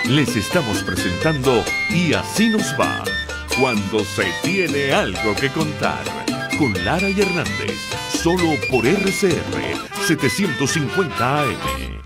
Les estamos presentando Y así nos va, cuando se tiene algo que contar, con Lara y Hernández, solo por RCR 750 AM.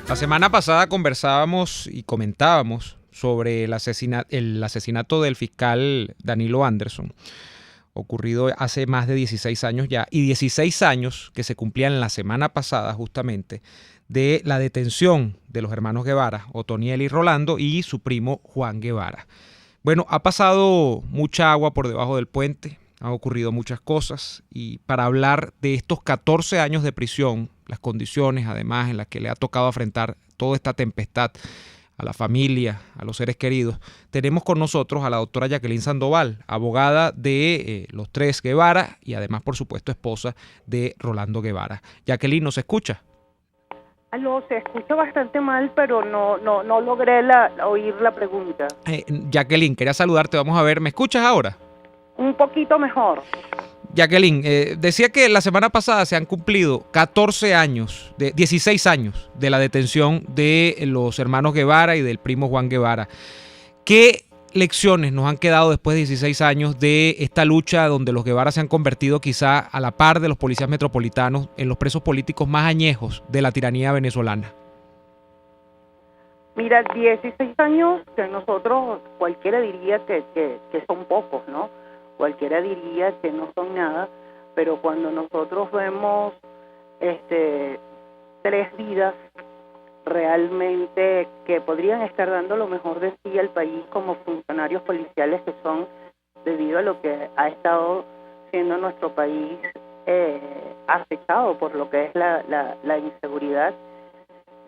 La semana pasada conversábamos y comentábamos sobre el asesinato del fiscal Danilo Anderson, ocurrido hace más de 16 años ya, y 16 años que se cumplían la semana pasada justamente de la detención de los hermanos Guevara, Otoniel y Rolando, y su primo Juan Guevara. Bueno, ha pasado mucha agua por debajo del puente, han ocurrido muchas cosas, y para hablar de estos 14 años de prisión, las condiciones además en las que le ha tocado afrontar toda esta tempestad a la familia, a los seres queridos, tenemos con nosotros a la doctora Jacqueline Sandoval, abogada de los tres Guevara y además, por supuesto, esposa de Rolando Guevara. Jacqueline, ¿nos escucha? Aló, se escucha bastante mal, pero no logré oír la pregunta. Jacqueline, quería saludarte, vamos a ver, ¿me escuchas ahora? Un poquito mejor. Jacqueline, decía que la semana pasada se han cumplido 16 años de la detención de los hermanos Guevara y del primo Juan Guevara. ¿Qué lecciones nos han quedado después de 16 años de esta lucha donde los Guevara se han convertido quizá a la par de los policías metropolitanos en los presos políticos más añejos de la tiranía venezolana? Mira, 16 años que nosotros, cualquiera diría que son pocos, ¿no? Cualquiera diría que no son nada, pero cuando nosotros vemos 3 vidas realmente que podrían estar dando lo mejor de sí al país como funcionarios policiales que son, debido a lo que ha estado siendo nuestro país acechado por lo que es la inseguridad,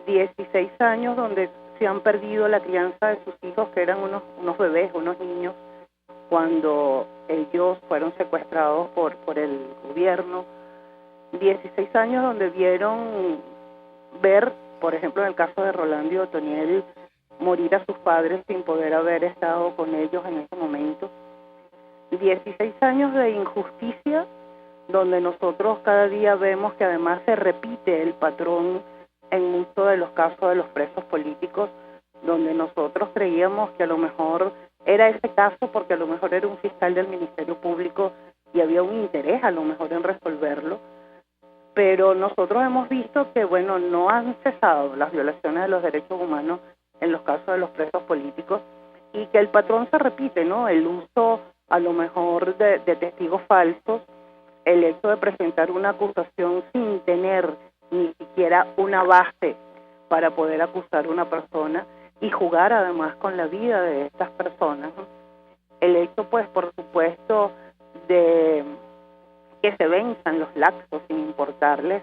16 años donde se han perdido la crianza de sus hijos, que eran unos bebés, unos niños, cuando ellos fueron secuestrados por el gobierno. 16 años donde vieron ver, por ejemplo, en el caso de Rolando y Otoniel, morir a sus padres sin poder haber estado con ellos en ese momento. 16 años de injusticia donde nosotros cada día vemos que además se repite el patrón en muchos de los casos de los presos políticos, donde nosotros creíamos que a lo mejor era ese caso porque a lo mejor era un fiscal del Ministerio Público y había un interés a lo mejor en resolverlo, pero nosotros hemos visto que, bueno, no han cesado las violaciones de los derechos humanos en los casos de los presos políticos y que el patrón se repite, ¿no? El uso a lo mejor de testigos falsos, el hecho de presentar una acusación sin tener ni siquiera una base para poder acusar a una persona y jugar además con la vida de estas personas, ¿no? El hecho, pues, por supuesto, de que se venzan los lapsos sin importarles.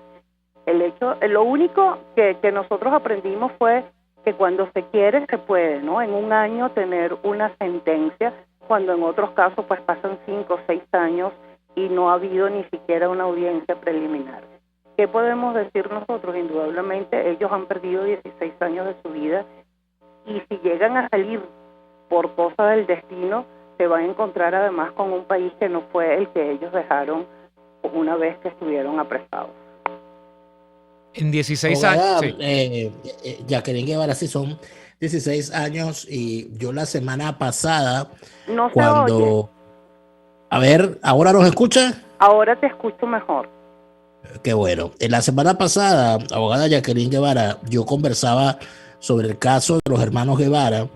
El hecho, lo único que nosotros aprendimos fue que cuando se quiere se puede, ¿no? En un año tener una sentencia, cuando en otros casos pues pasan 5 o 6 años y no ha habido ni siquiera una audiencia preliminar. ¿Qué podemos decir nosotros? Indudablemente ellos han perdido 16 años de su vida y si llegan a salir por cosa del destino, se van a encontrar además con un país que no fue el que ellos dejaron una vez que estuvieron apresados. En 16 años... Sí. Jacqueline Guevara, sí son 16 años y yo la semana pasada... No cuando... se oye. A ver, ¿ahora nos escucha? Ahora te escucho mejor. Qué bueno. En la semana pasada, abogada Jacqueline Guevara, yo conversaba sobre el caso de los hermanos Guevara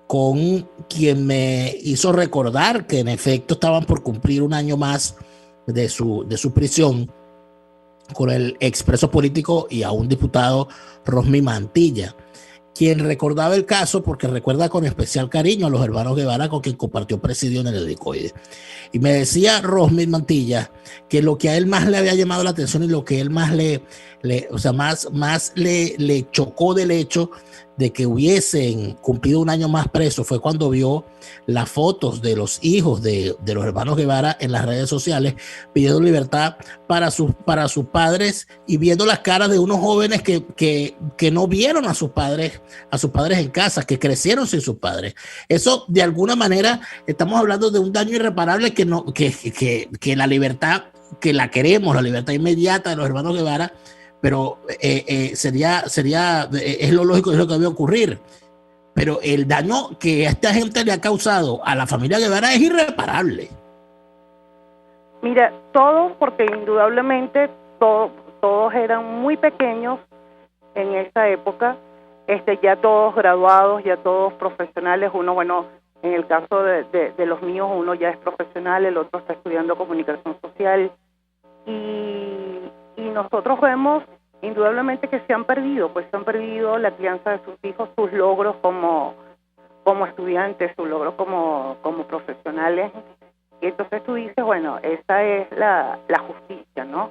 con quien me hizo recordar que en efecto estaban por cumplir un año más de su prisión, con el expreso político y a un diputado, Rosmi Mantilla, quien recordaba el caso porque recuerda con especial cariño a los hermanos Guevara con quien compartió presidio en el Helicoide. Y me decía Rosmil Mantilla que lo que a él más le había llamado la atención y lo que él más le chocó del hecho de que hubiesen cumplido un año más preso fue cuando vio las fotos de los hijos de los hermanos Guevara en las redes sociales pidiendo libertad para sus padres y viendo las caras de unos jóvenes que no vieron a sus padres en casa, que crecieron sin sus padres. Eso de alguna manera estamos hablando de un daño irreparable que la libertad, que la queremos, la libertad inmediata de los hermanos Guevara, pero es lo lógico, es lo que debe ocurrir. Pero el daño que esta gente le ha causado a la familia Guevara es irreparable. Mira, todos, porque indudablemente todos eran muy pequeños en esa época, ya todos graduados, ya todos profesionales. Uno, bueno, en el caso de los míos, uno ya es profesional, el otro está estudiando comunicación social, y nosotros vemos indudablemente que se han perdido la crianza de sus hijos, sus logros como estudiantes, sus logros como profesionales. Y entonces tú dices, bueno, esa es la justicia, ¿no?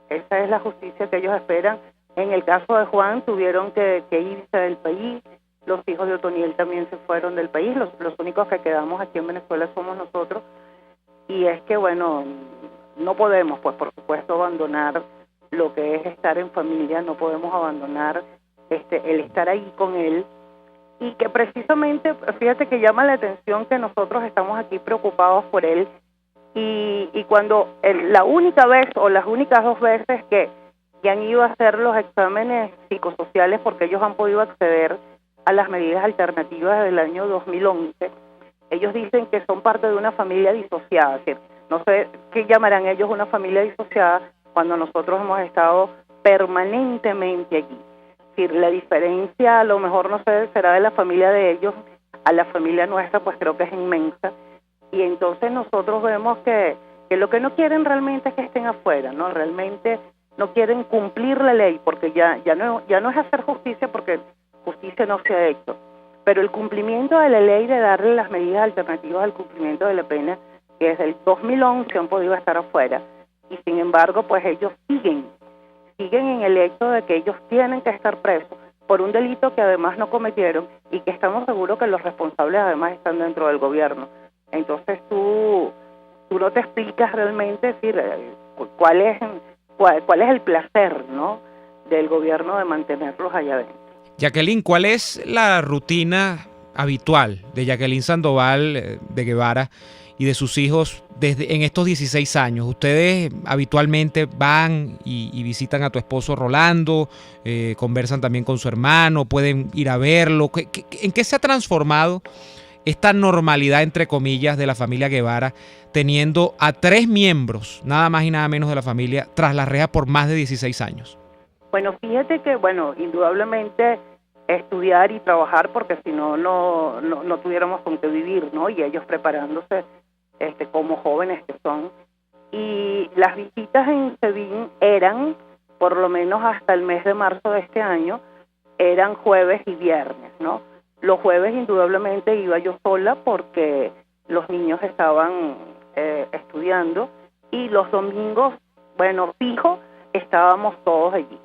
Esa es la justicia que ellos esperan. En el caso de Juan tuvieron que irse del país, los hijos de Otoniel también se fueron del país, los únicos que quedamos aquí en Venezuela somos nosotros, y es que, bueno, no podemos, pues por supuesto, abandonar lo que es estar en familia, no podemos abandonar el estar ahí con él, y que precisamente, fíjate que llama la atención que nosotros estamos aquí preocupados por él, y cuando la única vez o las únicas 2 veces que han ido a hacer los exámenes psicosociales, porque ellos han podido acceder a las medidas alternativas del año 2011, ellos dicen que son parte de una familia disociada, que no sé qué llamarán ellos una familia disociada cuando nosotros hemos estado permanentemente allí. Es decir, la diferencia a lo mejor no sé, será de la familia de ellos a la familia nuestra, pues creo que es inmensa, y entonces nosotros vemos que lo que no quieren realmente es que estén afuera, ¿no? Realmente no quieren cumplir la ley, porque ya no es hacer justicia, porque justicia no se ha hecho, pero el cumplimiento de la ley de darle las medidas alternativas al cumplimiento de la pena, que desde el 2011 han podido estar afuera, y sin embargo pues ellos siguen en el hecho de que ellos tienen que estar presos por un delito que además no cometieron, y que estamos seguros que los responsables además están dentro del gobierno. Entonces tú no te explicas realmente, es decir, cuál es el placer, ¿no?, del gobierno de mantenerlos allá adentro. Jacqueline, ¿cuál es la rutina habitual de Jacqueline Sandoval de Guevara y de sus hijos en estos 16 años? ¿Ustedes habitualmente van y visitan a tu esposo Rolando? ¿Conversan también con su hermano? ¿Pueden ir a verlo? ¿En qué se ha transformado esta normalidad, entre comillas, de la familia Guevara, teniendo a 3 miembros, nada más y nada menos, de la familia tras la reja por más de 16 años? Bueno, fíjate que, indudablemente estudiar y trabajar, porque si no tuviéramos con qué vivir, ¿no? Y ellos preparándose como jóvenes que son. Y las visitas en SEBIN eran, por lo menos hasta el mes de marzo de este año, eran jueves y viernes, ¿no? Los jueves indudablemente iba yo sola porque los niños estaban estudiando, y los domingos, fijo, estábamos todos allí.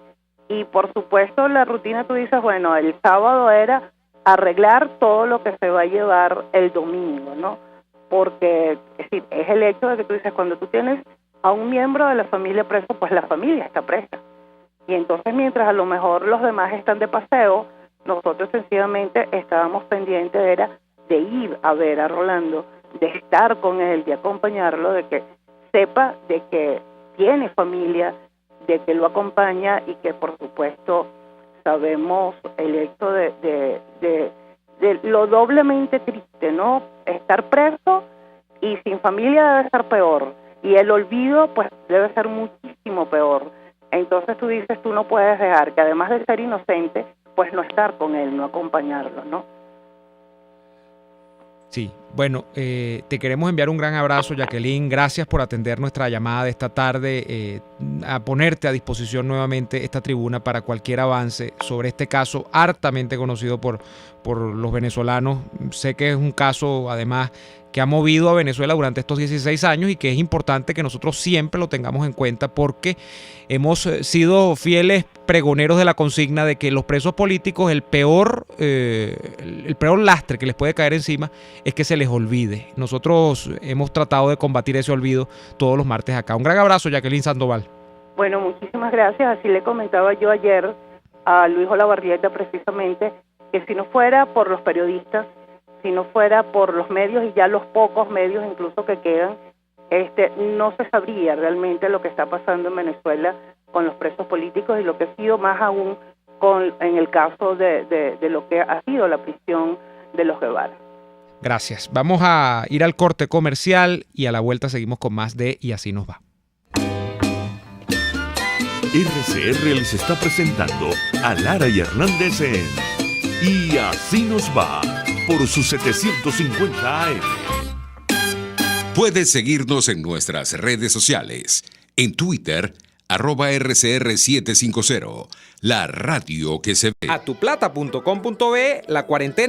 Y por supuesto la rutina, tú dices, el sábado era arreglar todo lo que se va a llevar el domingo, ¿no? Porque es el hecho de que tú dices, cuando tú tienes a un miembro de la familia preso, pues la familia está presa. Y entonces mientras a lo mejor los demás están de paseo, nosotros sencillamente estábamos pendientes de ir a ver a Rolando, de estar con él, de acompañarlo, de que sepa de que tiene familia, de que lo acompaña, y que por supuesto sabemos el hecho de lo doblemente triste, ¿no? Estar preso y sin familia debe ser peor, y el olvido pues debe ser muchísimo peor. Entonces tú dices, tú no puedes dejar que, además de ser inocente, pues no estar con él, no acompañarlo, ¿no? Sí, Bueno, te queremos enviar un gran abrazo, Jacqueline. Gracias por atender nuestra llamada de esta tarde, a ponerte a disposición nuevamente esta tribuna para cualquier avance sobre este caso hartamente conocido por los venezolanos. Sé que es un caso, además, que ha movido a Venezuela durante estos 16 años y que es importante que nosotros siempre lo tengamos en cuenta porque hemos sido fieles pregoneros de la consigna de que los presos políticos, el peor lastre que les puede caer encima es que se les olvide. Nosotros hemos tratado de combatir ese olvido todos los martes acá. Un gran abrazo, Jacqueline Sandoval. Bueno, muchísimas gracias. Así le comentaba yo ayer a Luis Olavarrieta precisamente que si no fuera por los periodistas, si no fuera por los medios y ya los pocos medios incluso que quedan, no se sabría realmente lo que está pasando en Venezuela con los presos políticos y lo que ha sido más aún en el caso de lo que ha sido la prisión de los Guevara. Gracias. Vamos a ir al corte comercial y a la vuelta seguimos con más de Y Así Nos Va. RCR les está presentando a Lara y Hernández en Y Así Nos Va por su 750 AM. Puedes seguirnos en nuestras redes sociales. En Twitter, @RCR750, la radio que se ve. Atuplata.com.be, la cuarentena